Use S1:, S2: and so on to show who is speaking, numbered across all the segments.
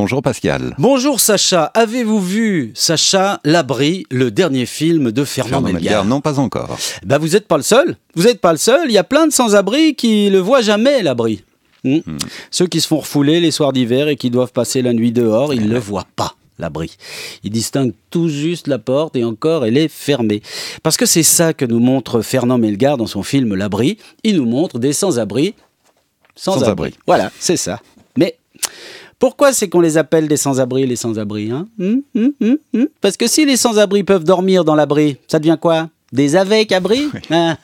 S1: Bonjour Pascal.
S2: Bonjour Sacha, avez-vous vu Sacha L'Abri, le dernier film de Fernand Melgar?
S1: Non, pas encore.
S2: Vous n'êtes pas le seul, il y a plein de sans-abri qui le voient jamais l'abri. Ceux qui se font refouler les soirs d'hiver et qui doivent passer la nuit dehors, ils ne le voient pas. L'abri. Il distingue tout juste la porte et encore elle est fermée. Parce que c'est ça que nous montre Fernand Melgar dans son film L'Abri. Il nous montre des sans-abri. Sans-abri. Voilà, c'est ça. Mais pourquoi c'est qu'on les appelle des sans-abri, les sans-abri, hein? Parce que si les sans-abri peuvent dormir dans l'abri, ça devient quoi? Des avec-abri? Non.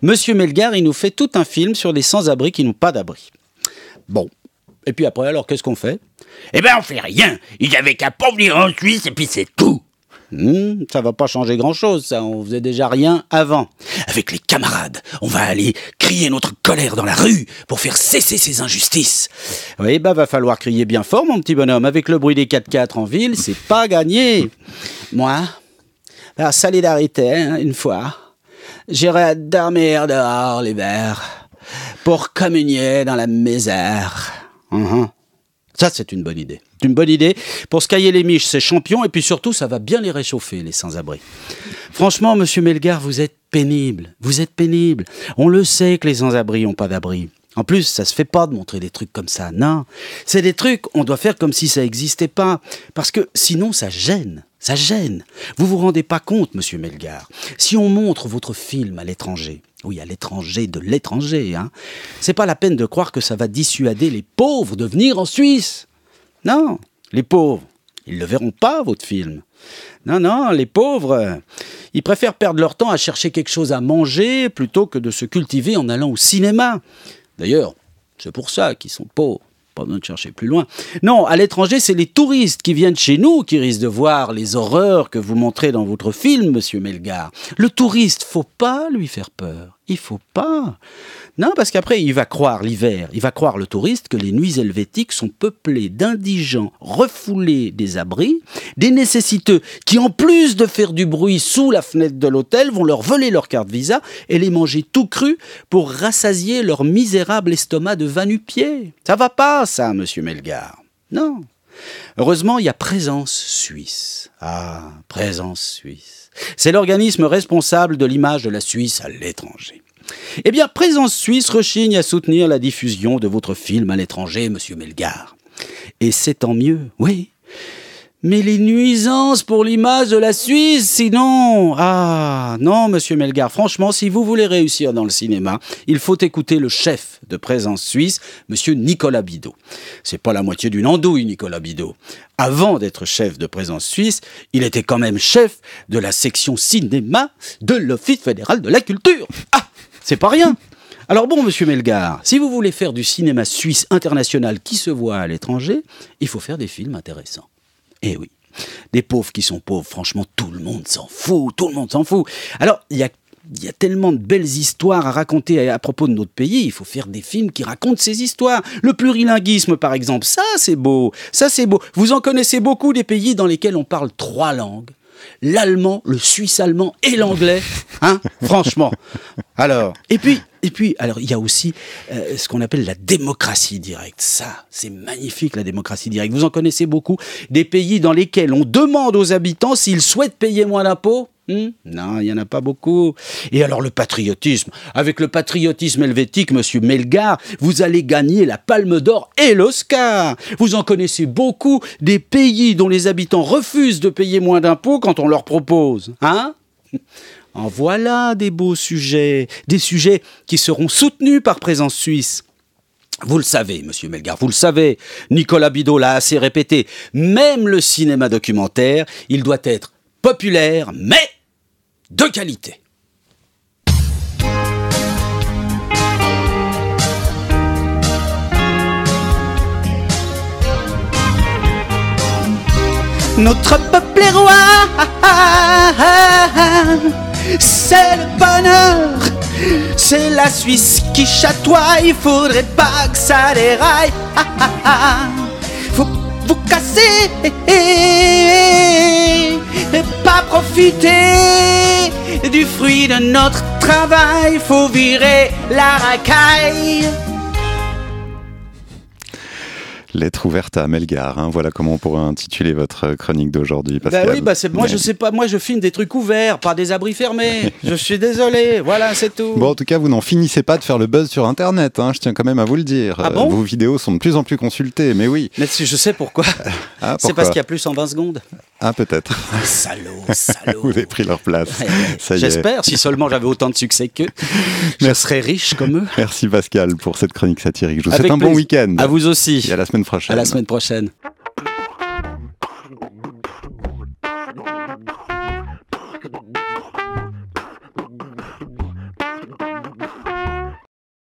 S2: Monsieur Melgar, il nous fait tout un film sur les sans-abri qui n'ont pas d'abri. Bon. Et puis après, alors, qu'est-ce qu'on fait?
S3: On fait rien. Ils avaient qu'à pas venir en Suisse et puis c'est tout.
S2: Ça va pas changer grand-chose, ça. On faisait déjà rien avant.
S3: Avec les camarades, on va aller crier notre colère dans la rue pour faire cesser ces injustices.
S2: Oui, va falloir crier bien fort, mon petit bonhomme. Avec le bruit des 4x4 en ville, c'est pas gagné. Moi, par solidarité, une fois, j'irai dormir dehors l'hiver pour communier dans la misère. Ça, c'est une bonne idée. C'est une bonne idée. Pour se cailler les miches, c'est champion. Et puis surtout, ça va bien les réchauffer, les sans-abri. Franchement, monsieur Melgar, vous êtes pénible. Vous êtes pénible. On le sait que les sans-abri n'ont pas d'abri. En plus, ça se fait pas de montrer des trucs comme ça. Non. C'est des trucs, on doit faire comme si ça n'existait pas. Parce que sinon, ça gêne. Ça gêne. Vous vous rendez pas compte, monsieur Melgar. Si on montre votre film à l'étranger, oui, à l'étranger de l'étranger, c'est pas la peine de croire que ça va dissuader les pauvres de venir en Suisse. Non, les pauvres, ils ne verront pas, votre film. Non, les pauvres, ils préfèrent perdre leur temps à chercher quelque chose à manger plutôt que de se cultiver en allant au cinéma. D'ailleurs, c'est pour ça qu'ils sont pauvres. Pas besoin de chercher plus loin. Non, à l'étranger, c'est les touristes qui viennent chez nous qui risquent de voir les horreurs que vous montrez dans votre film, monsieur Melgar. Le touriste, faut pas lui faire peur. Il faut pas. Non, parce qu'après, il va croire l'hiver, il va croire le touriste que les nuits helvétiques sont peuplées d'indigents refoulés des abris, des nécessiteux qui, en plus de faire du bruit sous la fenêtre de l'hôtel, vont leur voler leur carte Visa et les manger tout cru pour rassasier leur misérable estomac de va-nu-pieds. Ça va pas, ça, monsieur Melgar. Non. Heureusement, il y a Présence Suisse. Ah, Présence Suisse. C'est l'organisme responsable de l'image de la Suisse à l'étranger. Eh bien, Présence Suisse rechigne à soutenir la diffusion de votre film à l'étranger, monsieur Melgar. Et c'est tant mieux, oui. Mais les nuisances pour l'image de la Suisse, sinon... Ah, non, monsieur Melgar, franchement, si vous voulez réussir dans le cinéma, il faut écouter le chef de Présence Suisse, monsieur Nicolas Bidot. C'est pas la moitié d'une andouille, Nicolas Bidot. Avant d'être chef de Présence Suisse, il était quand même chef de la section cinéma de l'Office fédéral de la culture. Ah, c'est pas rien. Alors bon, monsieur Melgar, si vous voulez faire du cinéma suisse international qui se voit à l'étranger, il faut faire des films intéressants. Eh oui, des pauvres qui sont pauvres, franchement, tout le monde s'en fout, Alors, il y a tellement de belles histoires à raconter à propos de notre pays, il faut faire des films qui racontent ces histoires. Le plurilinguisme, par exemple, ça c'est beau. Vous en connaissez beaucoup des pays dans lesquels on parle 3 langues. L'allemand, le suisse-allemand et l'anglais, franchement. Alors, et puis, alors il y a aussi ce qu'on appelle la démocratie directe. Ça, c'est magnifique, la démocratie directe. Vous en connaissez beaucoup, des pays dans lesquels on demande aux habitants s'ils souhaitent payer moins d'impôts. Non, il n'y en a pas beaucoup. Et alors le patriotisme. Avec le patriotisme helvétique, monsieur Melgar, vous allez gagner la Palme d'Or et l'Oscar. Vous en connaissez beaucoup des pays dont les habitants refusent de payer moins d'impôts quand on leur propose. En voilà des beaux sujets. Des sujets qui seront soutenus par Présence Suisse. Vous le savez, monsieur Melgar, vous le savez. Nicolas Bidot l'a assez répété. Même le cinéma documentaire, il doit être populaire, mais de qualité. Notre peuple est roi, c'est le bonheur, c'est la Suisse qui chatoie, il faudrait pas que ça déraille. Faut vous casser et pas profiter du fruit de notre travail, faut virer la racaille.
S1: Lettre ouverte à Amelgar, hein. Voilà comment on pourrait intituler votre chronique d'aujourd'hui, Pascal.
S2: Oui, moi je sais pas, moi je filme des trucs ouverts, pas des abris fermés. Je suis désolé, voilà, c'est tout.
S1: Bon, en tout cas, vous n'en finissez pas de faire le buzz sur Internet, hein. Je tiens quand même à vous le dire.
S2: Ah bon
S1: vos vidéos sont de plus en plus consultées, mais oui.
S2: Mais je sais pourquoi.
S1: Ah,
S2: c'est parce qu'il y a plus en 20 secondes.
S1: Ah, peut-être.
S2: Salaud.
S1: Vous avez pris leur place. Ça y est.
S2: J'espère, si seulement j'avais autant de succès qu'eux, je serais riche comme eux.
S1: Merci Pascal pour cette chronique satirique. Je vous
S2: Avec
S1: souhaite un bon
S2: plaisir.
S1: week-end.
S2: À vous aussi.
S1: Et à la semaine prochaine.
S2: À la semaine prochaine.